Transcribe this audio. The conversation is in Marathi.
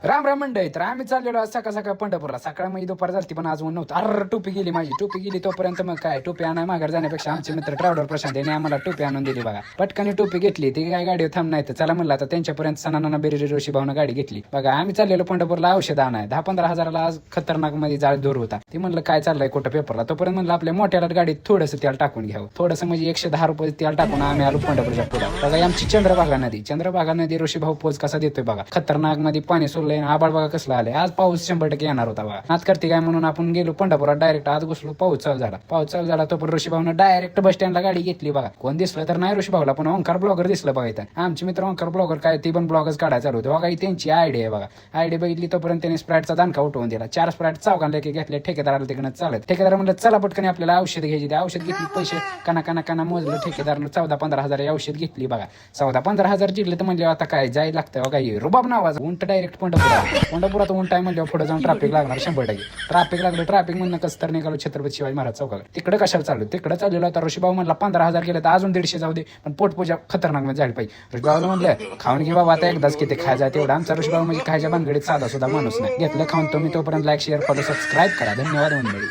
राम राम मंडळी. तर आम्ही चाललेलो आज सकाळ सकाळ पंढरपूरला. सकाळ म्हणजे दुपार झाली पण आज ऊन नव्हतं. अर टोपी गेली माझी. टोपी गेली तोपर्यंत मग काय टोपी आणाय माघार जाण्यापेक्षा आमचे मित्र ट्रॅव्हलर प्रशांत यांनी आम्हाला टोपी आणून दिली बघा. पटकन टोपी घेतली. ती काय गाडीवर थांब नाही तर चला म्हणलं आता त्यांच्यापर्यंत सणाना बेरी जोशी भावना गाडी घेतली बघा. आम्ही चाललेलो पंढरपूरला औषध आणाय. 10-15 हजाराला आज खतरनाक मध्ये जाळ दूर होता. ती म्हणलं काय चाललंय कुठं पेपरला. तोपर्यंत म्हणलं आपल्या मोठ्याला गाडीत थोडंसं तेल टाकून घ्यावं. थोडंसं म्हणजे 110 रुपये तेल टाकून आम्ही आलो पंढरपूरच्या पुढे बघा. आमची चंद्रभागा नदी ऋषी भाऊ पोच कसा देतोय बघा. खतरनाक मध्ये पाणी सोडलंय. आबाळ बघा कसला आले. आज पाऊस 100% येणार होता बघा. आज करते काय म्हणून आपण गेलो पंढरपुरात डायरेक्ट. आज घुसलो. पाऊस चालू झाला तो पण ऋषीभाऊनं डायरेक्ट बस स्टँडला गाडी घेतली बघा. कोण दिसलं तर नाही ऋषीभाऊला पण ओंकार ब्लॉगर दिसलं बघा. इथं आमचे मित्र ओंकार ब्लॉगर काय ती पण ब्लॉगच काढायला चालू होते बघा. त्यांची आयडिया आहे बघा. आयडिया बघितली तोपर्यंत त्यांनी स्प्राईटचा दानका उठवून दिला. 4 स्प्राईट चौघांना घेतले. ठेकेदाराला तिकडे चालत. ठेकेदार म्हणलं चला पटकन आपल्याला औषध घ्यायची. औषध घेतली. पैसे काना मोजलं ठेकेदारनं. 14-15 हजार औषध घेतली बघा. 14-15 हजार जिंकले तर म्हणले आता काय जायला लागतं बघा. रुबाब नावाचा उंट डायरेक्ट पंढरपुरात उंट आहे म्हणजे पुढे जाऊन ट्रॅफिक लागणार 100%. ट्रॅफिक लागलं. ट्रॅफिक म्हणून कसं तर निघालो छत्रपती शिवाजी महाराज चौकाला. तिकडे कशाला चालू. तिकडे चाललेलो होता. ऋषीभाऊ म्हणला 15,000 गेले तर अजून 150 जाऊ दे पण पोटपूजा खतरनाक मध्ये झाली पाहिजे. ऋषीभाऊला म्हणलं खाऊन घे बाबा आता एकदाच किती खायचा तेवढा. आमचा ऋषीभाऊ म्हणजे खायच्या भानगडीत साधा सुद्धा माणूस नाही. घेतलं खाऊन. तुम्ही तोपर्यंत लाईक शेअर फॉलो सबस्क्राईब करा. धन्यवाद मंडळी.